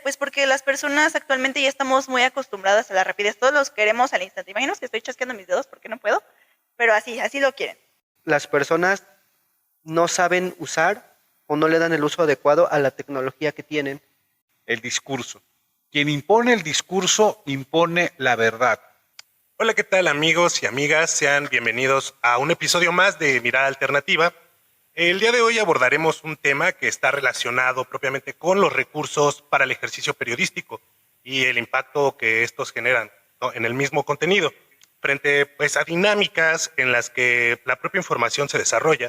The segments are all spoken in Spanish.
Pues porque las personas actualmente ya estamos muy acostumbradas a la rapidez, todos los queremos al instante. Imagino que estoy chasqueando mis dedos porque no puedo, pero así lo quieren. Las personas no saben usar o no le dan el uso adecuado a la tecnología que tienen. El discurso. Quien impone el discurso impone la verdad. Hola, ¿qué tal amigos y amigas? Sean bienvenidos a un episodio más de Mirada Alternativa. El día de hoy abordaremos un tema que está relacionado propiamente con los recursos para el ejercicio periodístico y el impacto que estos generan, ¿no?, en el mismo contenido, frente pues, a dinámicas en las que la propia información se desarrolla.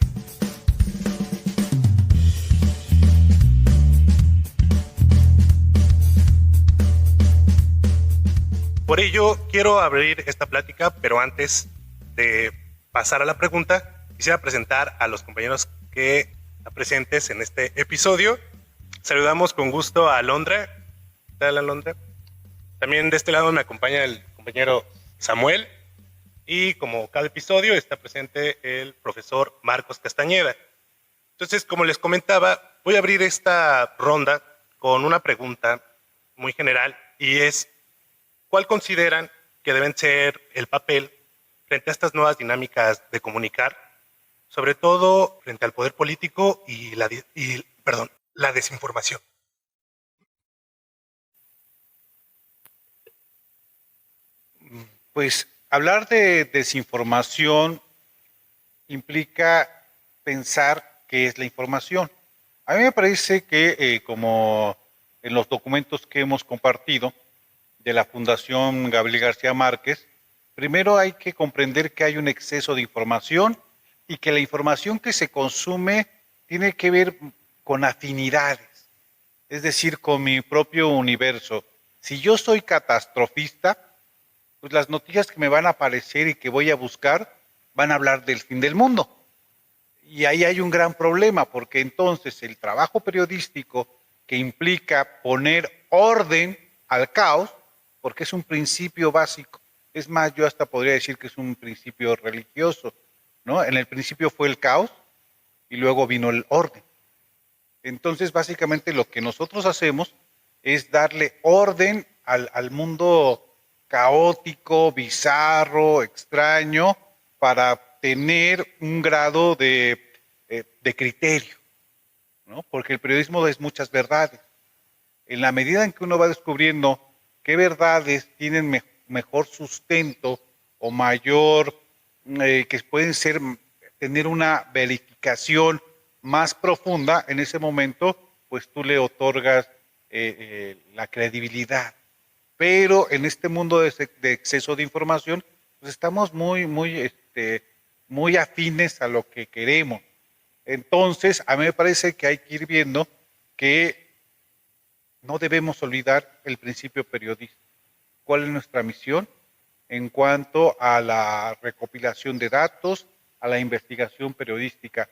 Por ello, quiero abrir esta plática, pero antes de pasar a la pregunta, quisiera presentar a los compañeros que están presentes en este episodio. Saludamos con gusto a Alondra. ¿Qué tal, Alondra? También de este lado me acompaña el compañero Samuel. Y como cada episodio está presente el profesor Marcos Castañeda. Entonces, como les comentaba, voy a abrir esta ronda con una pregunta muy general y es: ¿cuál consideran que deben ser el papel frente a estas nuevas dinámicas de comunicar, sobre todo frente al poder político y la desinformación? Pues hablar de desinformación implica pensar qué es la información. A mí me parece que, como en los documentos que hemos compartido de la Fundación Gabriel García Márquez, primero hay que comprender que hay un exceso de información y que la información que se consume tiene que ver con afinidades, es decir, con mi propio universo. Si yo soy catastrofista, pues las noticias que me van a aparecer y que voy a buscar van a hablar del fin del mundo. Y ahí hay un gran problema, porque entonces el trabajo periodístico, que implica poner orden al caos, porque es un principio básico, es más, yo hasta podría decir que es un principio religioso, ¿no? En el principio fue el caos y luego vino el orden. Entonces, básicamente lo que nosotros hacemos es darle orden al mundo caótico, bizarro, extraño, para tener un grado de criterio, ¿no? Porque el periodismo es muchas verdades. En la medida en que uno va descubriendo qué verdades tienen mejor sustento o mayor, que pueden ser, tener una verificación más profunda, en ese momento, pues tú le otorgas la credibilidad. Pero en este mundo de exceso de información, pues estamos muy afines a lo que queremos. Entonces, a mí me parece que hay que ir viendo que no debemos olvidar el principio periodístico. ¿Cuál es nuestra misión en cuanto a la recopilación de datos, a la investigación periodística?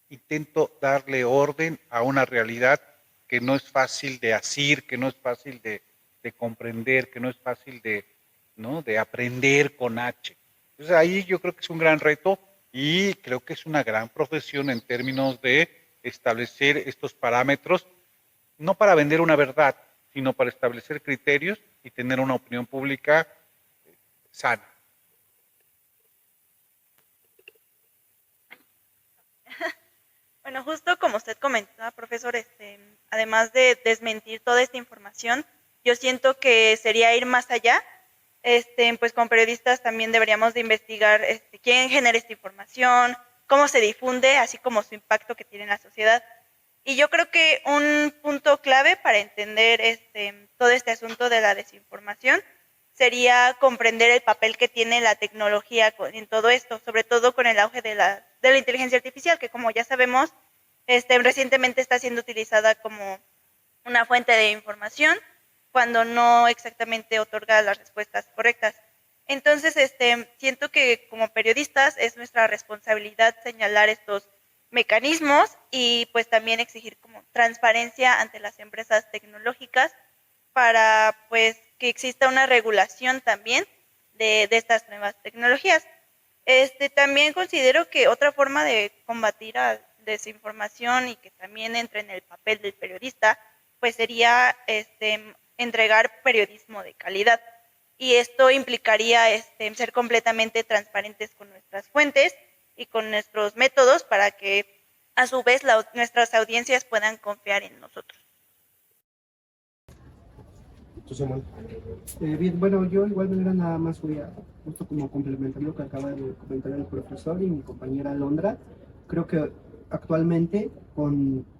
Intento darle orden a una realidad que no es fácil de asir, que no es fácil de comprender, que no es fácil ¿no?, de aprender con H. Entonces ahí yo creo que es un gran reto y creo que es una gran profesión en términos de establecer estos parámetros, no para vender una verdad, sino para establecer criterios y tener una opinión pública sana. Bueno, justo como usted comentaba, profesor, además de desmentir toda esta información, yo siento que sería ir más allá. Pues como periodistas también deberíamos de investigar quién genera esta información, cómo se difunde, así como su impacto que tiene en la sociedad. Y yo creo que un punto clave para entender todo este asunto de la desinformación sería comprender el papel que tiene la tecnología en todo esto, sobre todo con el auge de la inteligencia artificial, que como ya sabemos, recientemente está siendo utilizada como una fuente de información cuando no exactamente otorga las respuestas correctas. Entonces, siento que como periodistas es nuestra responsabilidad señalar estos mecanismos y pues también exigir como transparencia ante las empresas tecnológicas para pues que exista una regulación también de estas nuevas tecnologías. También considero que otra forma de combatir a desinformación y que también entre en el papel del periodista, pues sería entregar periodismo de calidad. Y esto implicaría ser completamente transparentes con nuestras fuentes y con nuestros métodos para que a su vez nuestras audiencias puedan confiar en nosotros. Bien, bueno, yo igual manera nada más voy a, justo como complementar lo que acaba de comentar el profesor y mi compañera Alondra, creo que actualmente con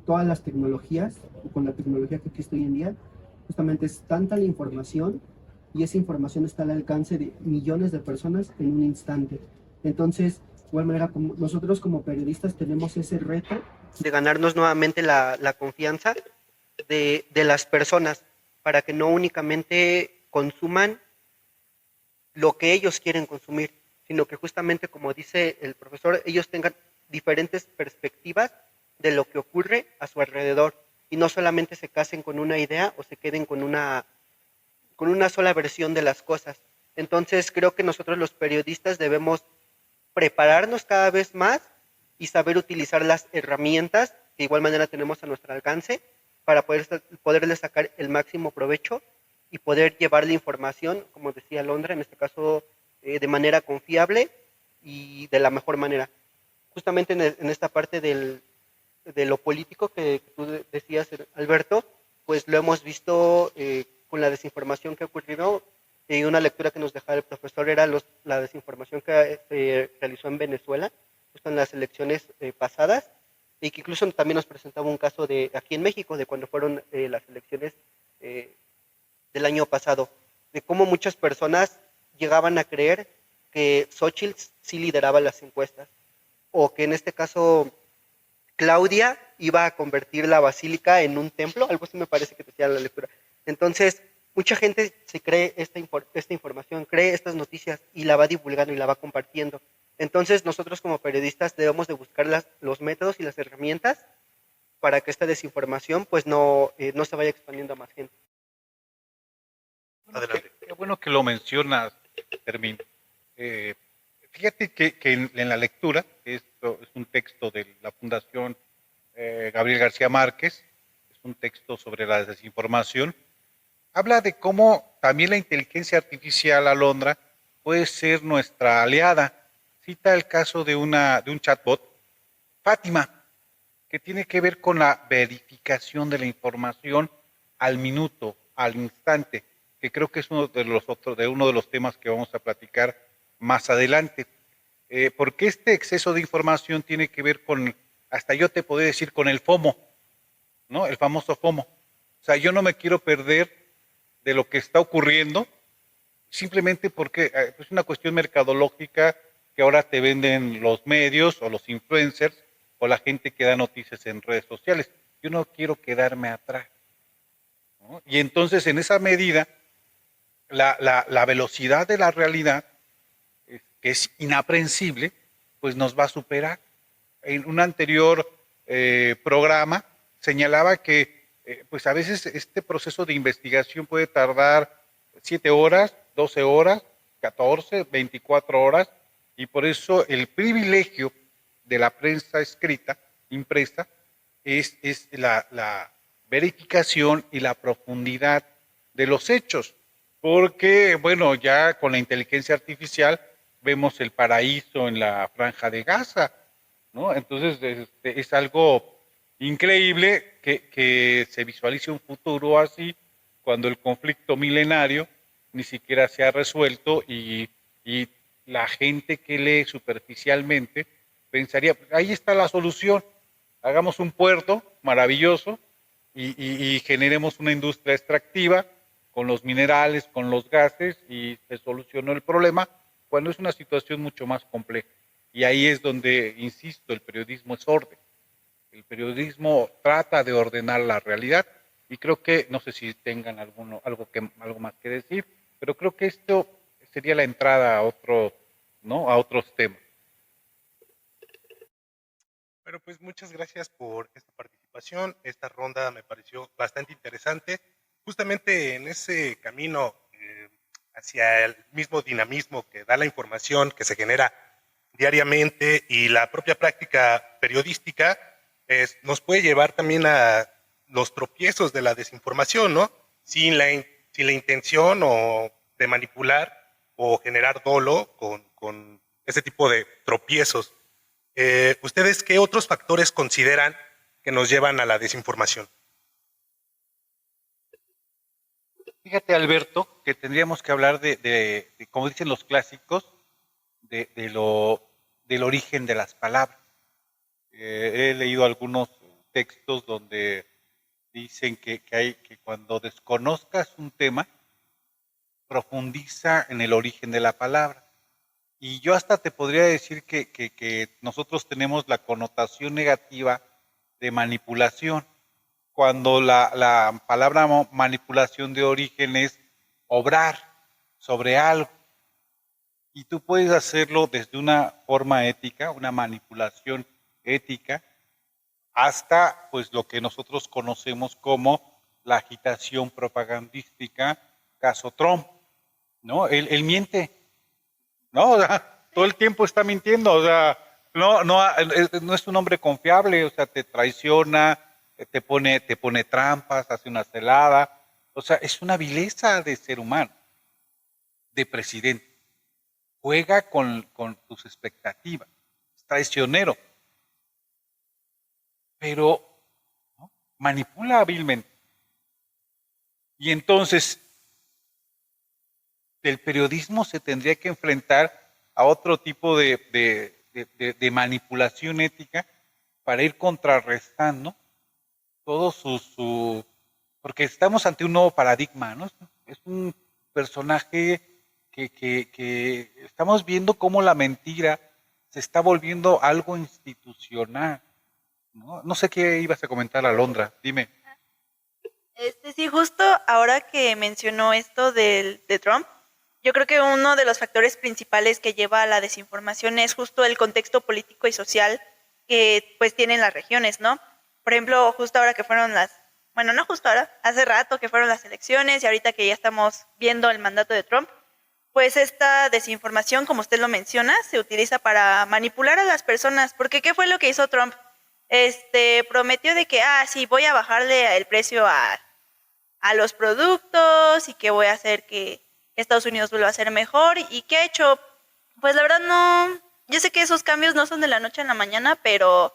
todas las tecnologías, o con la tecnología que existe hoy en día, justamente es tanta la información y esa información está al alcance de millones de personas en un instante. Entonces, de igual manera, como nosotros como periodistas tenemos ese reto de ganarnos nuevamente la confianza de las personas para que no únicamente consuman lo que ellos quieren consumir, sino que justamente como dice el profesor, ellos tengan diferentes perspectivas de lo que ocurre a su alrededor y no solamente se casen con una idea o se queden con una sola versión de las cosas. Entonces creo que nosotros los periodistas debemos prepararnos cada vez más y saber utilizar las herramientas que de igual manera tenemos a nuestro alcance para poderle sacar el máximo provecho y poder llevar la información, como decía Londra, en este caso de manera confiable y de la mejor manera. Justamente en esta parte de lo político que tú decías, Alberto, pues lo hemos visto con la desinformación que ha ocurrido. Una lectura que nos dejaba el profesor era la desinformación que se realizó en Venezuela, justo en las elecciones pasadas, y que incluso también nos presentaba un caso de aquí en México, de cuando fueron las elecciones del año pasado, de cómo muchas personas llegaban a creer que Xochitl sí lideraba las encuestas, o que en este caso Claudia iba a convertir la basílica en un templo, algo así me parece que decía la lectura. Entonces, mucha gente se cree esta información, cree estas noticias y la va divulgando y la va compartiendo. Entonces, nosotros como periodistas debemos de buscar los métodos y las herramientas para que esta desinformación pues no se vaya expandiendo a más gente. Adelante. Qué bueno que lo mencionas, Fermín. Fíjate que en la lectura, esto es un texto de la Fundación Gabriel García Márquez, es un texto sobre la desinformación, habla de cómo también la inteligencia artificial, Alondra, puede ser nuestra aliada. Cita el caso de un chatbot, Fátima, que tiene que ver con la verificación de la información al minuto, al instante, que creo que es uno de los temas que vamos a platicar más adelante. Porque este exceso de información tiene que ver con, hasta yo te podría decir, con el FOMO, ¿no? El famoso FOMO. O sea, yo no me quiero perder de lo que está ocurriendo, simplemente porque es una cuestión mercadológica que ahora te venden los medios o los influencers o la gente que da noticias en redes sociales. Yo no quiero quedarme atrás, ¿no? Y entonces, en esa medida, la velocidad de la realidad, que es inaprensible, pues nos va a superar. En un anterior programa señalaba que pues a veces este proceso de investigación puede tardar 7 horas, 12 horas, 14, 24 horas, y por eso el privilegio de la prensa escrita, impresa, es la verificación y la profundidad de los hechos, porque, bueno, ya con la inteligencia artificial vemos el paraíso en la Franja de Gaza, ¿no? Entonces es algo increíble que se visualice un futuro así cuando el conflicto milenario ni siquiera se ha resuelto y la gente que lee superficialmente pensaría, pues ahí está la solución, hagamos un puerto maravilloso y generemos una industria extractiva con los minerales, con los gases y se solucionó el problema, cuando es una situación mucho más compleja. Y ahí es donde, insisto, el periodismo es orden. El periodismo trata de ordenar la realidad y creo que, no sé si tengan algo más que decir, pero creo que esto sería la entrada a otros temas. Bueno, pues muchas gracias por esta participación. Esta ronda me pareció bastante interesante. Justamente en ese camino hacia el mismo dinamismo que da la información que se genera diariamente y la propia práctica periodística, nos puede llevar también a los tropiezos de la desinformación, ¿no? Sin la intención o de manipular o generar dolo con ese tipo de tropiezos. ¿Ustedes qué otros factores consideran que nos llevan a la desinformación? Fíjate, Alberto, que tendríamos que hablar de como dicen los clásicos, del origen de las palabras. He leído algunos textos donde dicen que cuando desconozcas un tema, profundiza en el origen de la palabra. Y yo hasta te podría decir que nosotros tenemos la connotación negativa de manipulación, cuando la palabra manipulación de origen es obrar sobre algo. Y tú puedes hacerlo desde una forma ética, una manipulación ética, hasta pues lo que nosotros conocemos como la agitación propagandística, caso Trump, ¿no? Él miente, ¿no? O sea, todo el tiempo está mintiendo, o sea, no es un hombre confiable, o sea, te traiciona, te pone trampas, hace una celada, o sea, es una vileza de ser humano, de presidente. Juega con tus expectativas, es traicionero, pero ¿no? Manipula hábilmente. Y entonces, el periodismo se tendría que enfrentar a otro tipo de manipulación ética para ir contrarrestando todo porque estamos ante un nuevo paradigma, ¿no? Es un personaje que estamos viendo cómo la mentira se está volviendo algo institucional, ¿no? No sé qué ibas a comentar, Alondra, dime. Sí, justo ahora que mencionó esto de Trump, yo creo que uno de los factores principales que lleva a la desinformación es justo el contexto político y social que pues tienen las regiones, ¿no? Por ejemplo, justo ahora que fueron bueno, no justo ahora, hace rato que fueron las elecciones y ahorita que ya estamos viendo el mandato de Trump, pues esta desinformación, como usted lo menciona, se utiliza para manipular a las personas, porque ¿qué fue lo que hizo Trump? Prometió de que, sí, voy a bajarle el precio a los productos y que voy a hacer que Estados Unidos vuelva a ser mejor. ¿Y qué ha hecho? Pues la verdad no, yo sé que esos cambios no son de la noche a la mañana, pero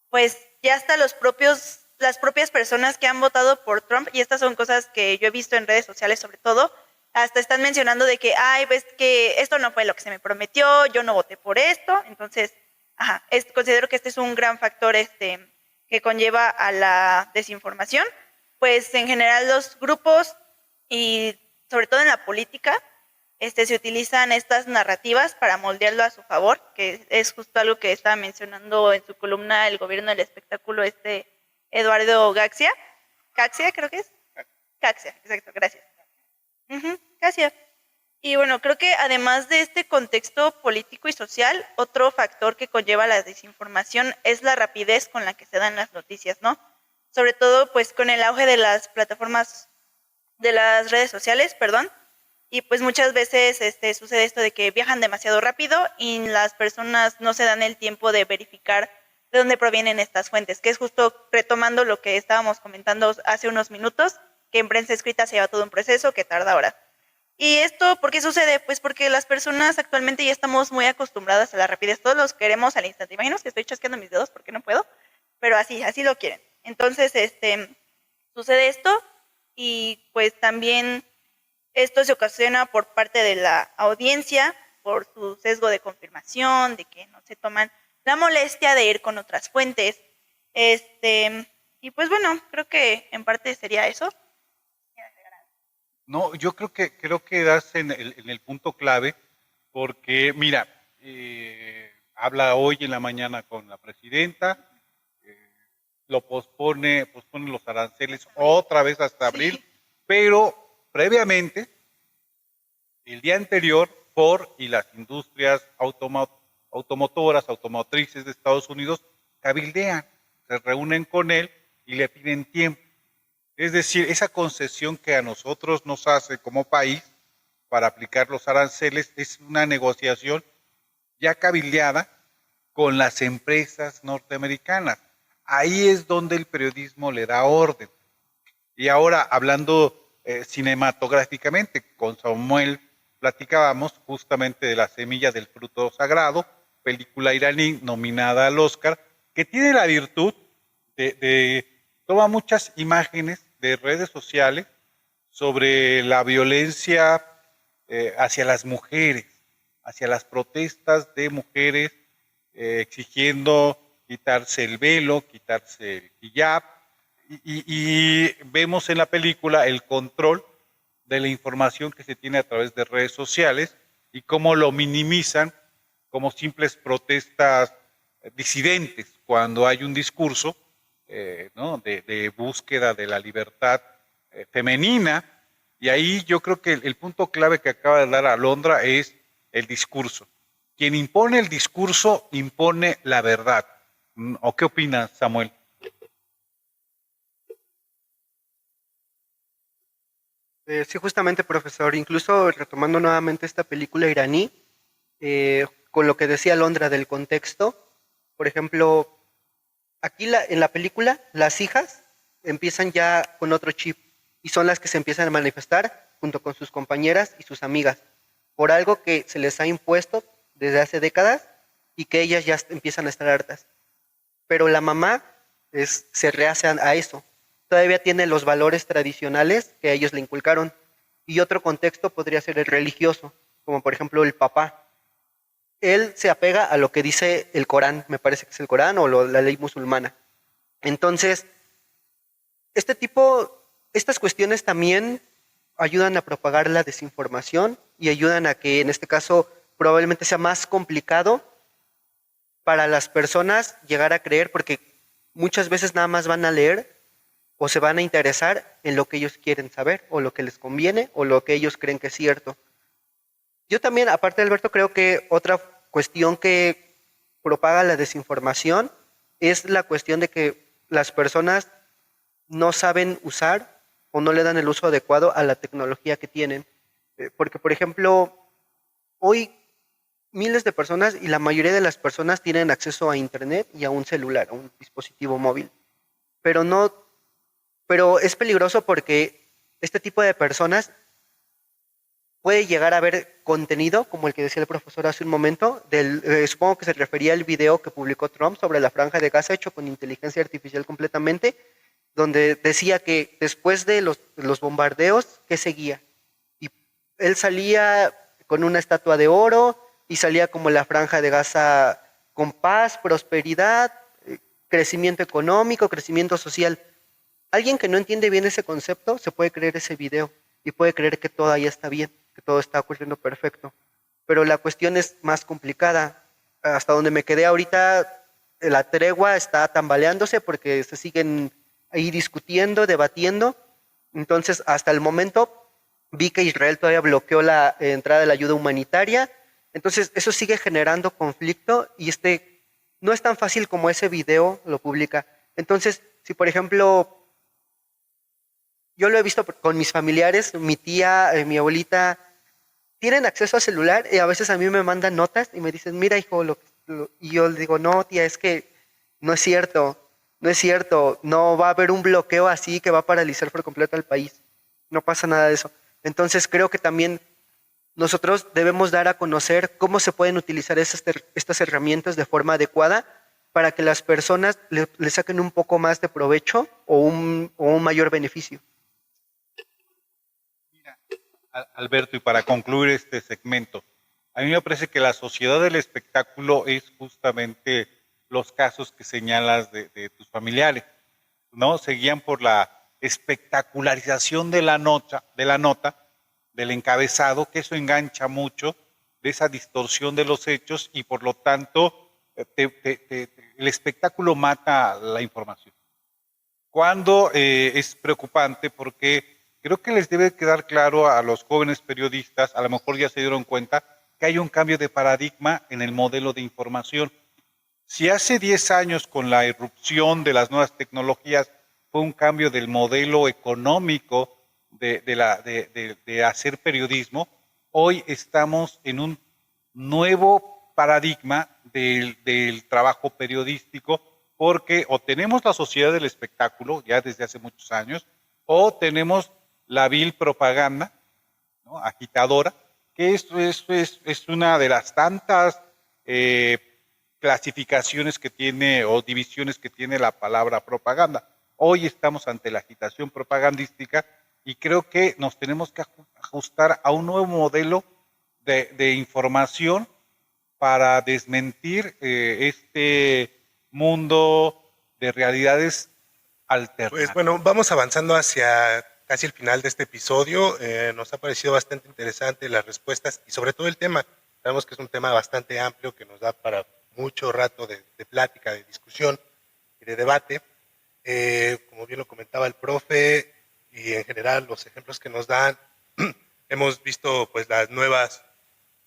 pues ya hasta las propias personas que han votado por Trump, y estas son cosas que yo he visto en redes sociales sobre todo, hasta están mencionando de que, pues que esto no fue lo que se me prometió, yo no voté por esto, entonces, considero que este es un gran factor que conlleva a la desinformación. Pues en general los grupos y sobre todo en la política, se utilizan estas narrativas para moldearlo a su favor, que es justo algo que estaba mencionando en su columna El gobierno del espectáculo, Eduardo Gaxia, creo que es. Caxia, exacto, gracias. Gracias. Y bueno, creo que además de este contexto político y social, otro factor que conlleva la desinformación es la rapidez con la que se dan las noticias, ¿no? Sobre todo pues con el auge de las plataformas, de las redes sociales, perdón, y pues muchas veces sucede esto de que viajan demasiado rápido y las personas no se dan el tiempo de verificar de dónde provienen estas fuentes, que es justo retomando lo que estábamos comentando hace unos minutos, que en prensa escrita se lleva todo un proceso que tarda horas. ¿Y esto por qué sucede? Pues porque las personas actualmente ya estamos muy acostumbradas a la rapidez, todos los queremos al instante. Imagino que estoy chasqueando mis dedos porque no puedo, pero así lo quieren. Entonces, sucede esto y pues también esto se ocasiona por parte de la audiencia, por su sesgo de confirmación, de que no se toman la molestia de ir con otras fuentes. Y pues bueno, creo que en parte sería eso. No, yo creo que das en el punto clave, porque mira, habla hoy en la mañana con la presidenta, lo pospone los aranceles otra vez hasta abril, pero previamente, el día anterior, Ford y las industrias automotoras, automotrices de Estados Unidos cabildean, se reúnen con él y le piden tiempo. Es decir, esa concesión que a nosotros nos hace como país para aplicar los aranceles es una negociación ya cabildeada con las empresas norteamericanas. ahí es donde el periodismo le da orden. Y ahora, hablando cinematográficamente, con Samuel platicábamos justamente de La semilla del fruto sagrado, película iraní nominada al Oscar, que tiene la virtud toma muchas imágenes de redes sociales sobre la violencia hacia las mujeres, hacia las protestas de mujeres exigiendo quitarse el velo, quitarse el hijab, y vemos en la película el control de la información que se tiene a través de redes sociales y cómo lo minimizan como simples protestas disidentes cuando hay un discurso ¿no? de búsqueda de la libertad femenina. Y ahí yo creo que el punto clave que acaba de dar Alondra es el discurso. Quien impone el discurso impone la verdad. ¿O qué opinas, Samuel? Sí, justamente, profesor. Incluso retomando nuevamente esta película iraní, con lo que decía Alondra del contexto, por ejemplo, aquí en la película, las hijas empiezan ya con otro chip y son las que se empiezan a manifestar junto con sus compañeras y sus amigas por algo que se les ha impuesto desde hace décadas y que ellas ya empiezan a estar hartas. Pero la mamá se rehace a eso. Todavía tiene los valores tradicionales que ellos le inculcaron. Y otro contexto podría ser el religioso, como por ejemplo el papá. Él se apega a lo que dice el Corán, me parece que es el Corán o la ley musulmana. Entonces, estas cuestiones también ayudan a propagar la desinformación y ayudan a que en este caso probablemente sea más complicado para las personas llegar a creer, porque muchas veces nada más van a leer o se van a interesar en lo que ellos quieren saber o lo que les conviene o lo que ellos creen que es cierto. Yo también, aparte de Alberto, creo que otra cuestión que propaga la desinformación es la cuestión de que las personas no saben usar o no le dan el uso adecuado a la tecnología que tienen. Porque, por ejemplo, hoy miles de personas y la mayoría de las personas tienen acceso a Internet y a un celular, a un dispositivo móvil. Pero es peligroso porque este tipo de personas puede llegar a ver contenido, como el que decía el profesor hace un momento, supongo que se refería al video que publicó Trump sobre la Franja de Gaza hecho con inteligencia artificial completamente, donde decía que después de los bombardeos, ¿qué seguía? Y él salía con una estatua de oro y salía como la Franja de Gaza con paz, prosperidad, crecimiento económico, crecimiento social. Alguien que no entiende bien ese concepto se puede creer ese video y puede creer que todo ahí está bien, que todo está ocurriendo perfecto. Pero la cuestión es más complicada. Hasta donde me quedé ahorita, la tregua está tambaleándose porque se siguen ahí discutiendo, debatiendo. Entonces, hasta el momento, vi que Israel todavía bloqueó la entrada de la ayuda humanitaria. Entonces, eso sigue generando conflicto y no es tan fácil como ese video lo publica. Entonces, si por ejemplo, yo lo he visto con mis familiares, mi tía, mi abuelita, tienen acceso a celular y a veces a mí me mandan notas y me dicen, mira hijo, y yo le digo, no tía, es que no es cierto, no es cierto, no va a haber un bloqueo así que va a paralizar por completo al país, no pasa nada de eso. Entonces creo que también nosotros debemos dar a conocer cómo se pueden utilizar estas herramientas de forma adecuada para que las personas le saquen un poco más de provecho o un mayor beneficio. Alberto, y para concluir este segmento, a mí me parece que la sociedad del espectáculo es justamente los casos que señalas de tus familiares, ¿no? Se guían por la espectacularización de la nota, del encabezado, que eso engancha mucho, de esa distorsión de los hechos y por lo tanto el espectáculo mata la información. Cuando es preocupante porque creo que les debe quedar claro a los jóvenes periodistas, a lo mejor ya se dieron cuenta, que hay un cambio de paradigma en el modelo de información. Si hace 10 años con la irrupción de las nuevas tecnologías fue un cambio del modelo económico de hacer periodismo, hoy estamos en un nuevo paradigma del trabajo periodístico porque o tenemos la sociedad del espectáculo, ya desde hace muchos años, o tenemos la vil propaganda, ¿no?, agitadora, que esto es una de las tantas clasificaciones que tiene o divisiones que tiene la palabra propaganda. Hoy estamos ante la agitación propagandística y creo que nos tenemos que ajustar a un nuevo modelo de información para desmentir este mundo de realidades alternativas. Pues bueno, vamos avanzando hacia casi el final de este episodio. Nos ha parecido bastante interesante las respuestas y sobre todo el tema. Sabemos que es un tema bastante amplio que nos da para mucho rato de plática, de discusión y de debate. Como bien lo comentaba el profe y en general los ejemplos que nos dan, hemos visto pues las nuevas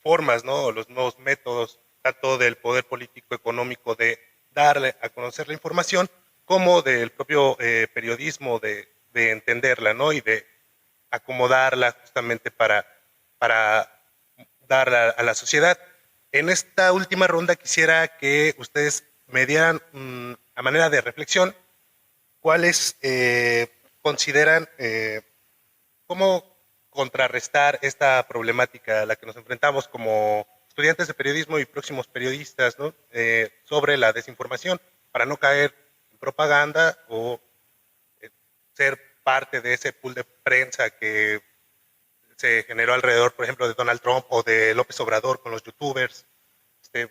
formas, ¿no?, los nuevos métodos, tanto del poder político económico de darle a conocer la información, como del propio periodismo de entenderla, ¿no?, y de acomodarla justamente para darla a la sociedad. En esta última ronda quisiera que ustedes me dieran, a manera de reflexión, cuáles consideran cómo contrarrestar esta problemática a la que nos enfrentamos como estudiantes de periodismo y próximos periodistas, ¿no?, sobre la desinformación, para no caer en propaganda o ser parte de ese pool de prensa que se generó alrededor, por ejemplo, de Donald Trump o de López Obrador con los youtubers.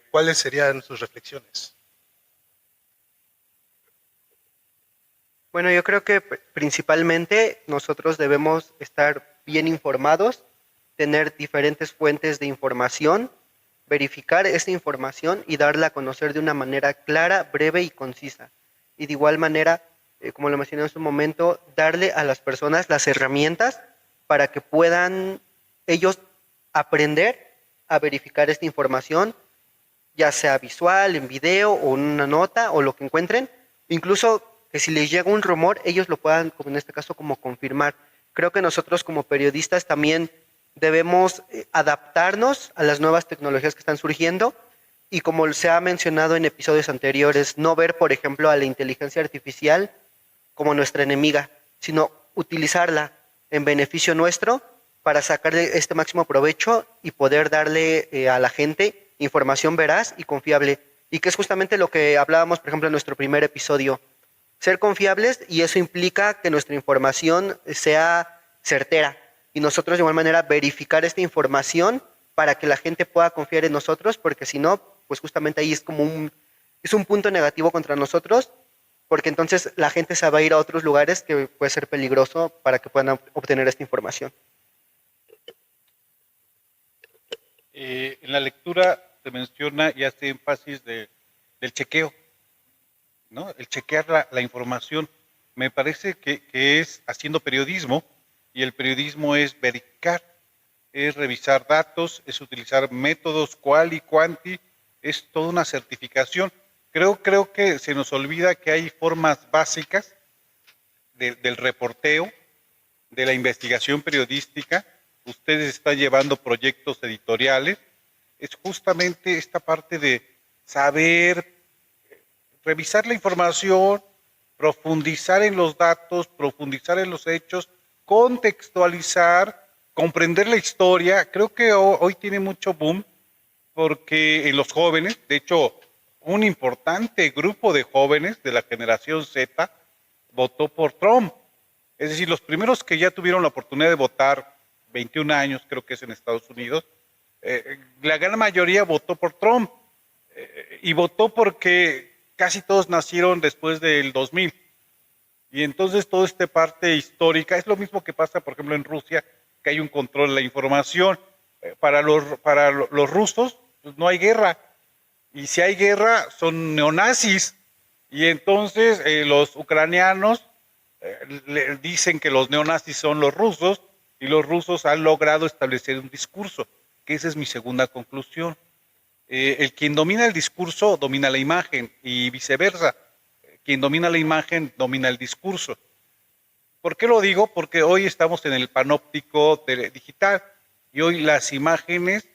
¿Cuáles serían sus reflexiones? Bueno, yo creo que principalmente nosotros debemos estar bien informados, tener diferentes fuentes de información, verificar esta información y darla a conocer de una manera clara, breve y concisa. Y de igual manera, como lo mencioné en su momento, darle a las personas las herramientas para que puedan ellos aprender a verificar esta información, ya sea visual, en video o en una nota o lo que encuentren, incluso que si les llega un rumor, ellos lo puedan, como en este caso, como confirmar. Creo que nosotros como periodistas también debemos adaptarnos a las nuevas tecnologías que están surgiendo y, como se ha mencionado en episodios anteriores, no ver, por ejemplo, a la inteligencia artificial como nuestra enemiga, sino utilizarla en beneficio nuestro para sacarle este máximo provecho y poder darle a la gente información veraz y confiable. Y que es justamente lo que hablábamos, por ejemplo, en nuestro primer episodio. Ser confiables, y eso implica que nuestra información sea certera. Y nosotros de igual manera verificar esta información para que la gente pueda confiar en nosotros, porque si no, pues justamente ahí es como es un punto negativo contra nosotros, porque entonces la gente se va a ir a otros lugares que puede ser peligroso para que puedan obtener esta información. En la lectura se menciona y hace énfasis del chequeo, ¿no? El chequear la información. Me parece que es haciendo periodismo, y el periodismo es verificar, es revisar datos, es utilizar métodos quali, quanti, es toda una certificación. Creo que se nos olvida que hay formas básicas del reporteo, de la investigación periodística. Ustedes están llevando proyectos editoriales. Es justamente esta parte de saber revisar la información, profundizar en los datos, profundizar en los hechos, contextualizar, comprender la historia. Creo que hoy tiene mucho boom porque en los jóvenes, de hecho, un importante grupo de jóvenes de la generación Z votó por Trump. Es decir, los primeros que ya tuvieron la oportunidad de votar, 21 años creo que es en Estados Unidos, la gran mayoría votó por Trump, y votó porque casi todos nacieron después del 2000. Y entonces toda esta parte histórica, es lo mismo que pasa, por ejemplo, en Rusia, que hay un control de la información. Para los rusos pues no hay guerra, y si hay guerra son neonazis, y entonces los ucranianos le dicen que los neonazis son los rusos, y los rusos han logrado establecer un discurso, que esa es mi segunda conclusión. El quien domina el discurso domina la imagen, y viceversa. Quien domina la imagen domina el discurso. ¿Por qué lo digo? Porque hoy estamos en el panóptico digital, y hoy las imágenes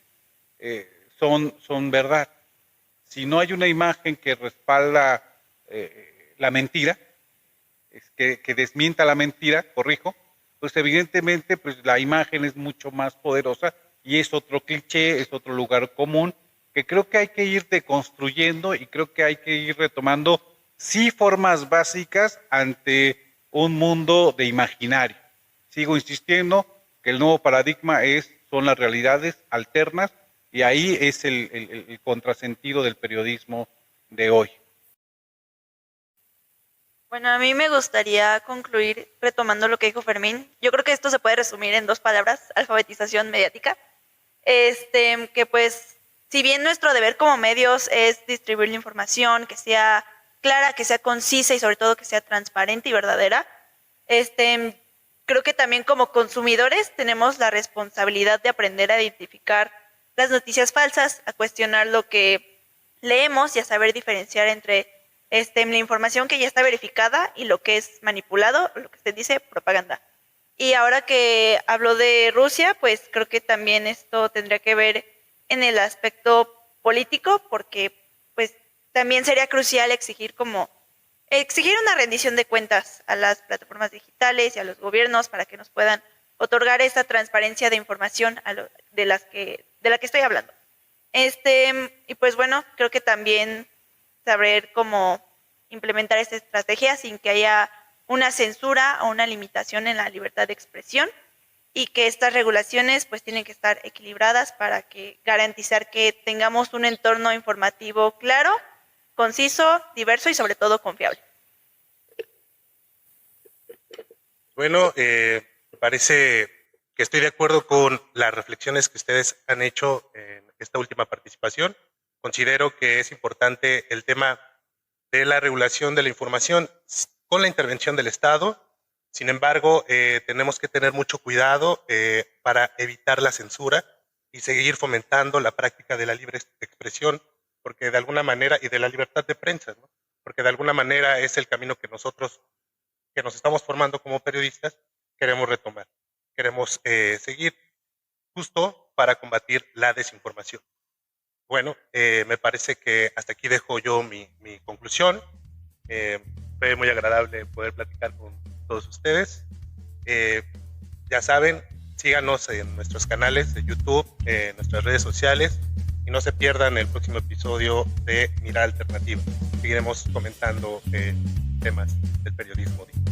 son verdad. Si no hay una imagen que respalda la mentira, que desmienta la mentira, corrijo, pues evidentemente pues la imagen es mucho más poderosa y es otro cliché, es otro lugar común que creo que hay que ir deconstruyendo y creo que hay que ir retomando sí formas básicas ante un mundo de imaginario. Sigo insistiendo que el nuevo paradigma son las realidades alternas y ahí es el contrasentido del periodismo de hoy. Bueno, a mí me gustaría concluir retomando lo que dijo Fermín. Yo creo que esto se puede resumir en 2 palabras: alfabetización mediática. Que pues, si bien nuestro deber como medios es distribuir la información, que sea clara, que sea concisa y sobre todo que sea transparente y verdadera, creo que también como consumidores tenemos la responsabilidad de aprender a identificar las noticias falsas, a cuestionar lo que leemos y a saber diferenciar entre la información que ya está verificada y lo que es manipulado, lo que se dice propaganda. Y ahora que hablo de Rusia, pues creo que también esto tendría que ver en el aspecto político, porque pues también sería crucial exigir una rendición de cuentas a las plataformas digitales y a los gobiernos para que nos puedan otorgar esta transparencia de información de la que estoy hablando. Y pues bueno, creo que también saber cómo implementar esta estrategia sin que haya una censura o una limitación en la libertad de expresión, y que estas regulaciones pues tienen que estar equilibradas para garantizar que tengamos un entorno informativo claro, conciso, diverso y sobre todo confiable. Bueno, me parece que estoy de acuerdo con las reflexiones que ustedes han hecho en esta última participación. Considero que es importante el tema de la regulación de la información con la intervención del Estado. Sin embargo, tenemos que tener mucho cuidado para evitar la censura y seguir fomentando la práctica de la libre expresión, porque de alguna manera, y de la libertad de prensa, ¿no? Porque de alguna manera es el camino que nosotros, que nos estamos formando como periodistas, queremos retomar. Queremos seguir justo para combatir la desinformación. Bueno, me parece que hasta aquí dejo yo mi conclusión. Fue muy agradable poder platicar con todos ustedes. Ya saben, síganos en nuestros canales de YouTube, en nuestras redes sociales, y no se pierdan el próximo episodio de Mirada Alternativa. Seguiremos comentando temas del periodismo digital.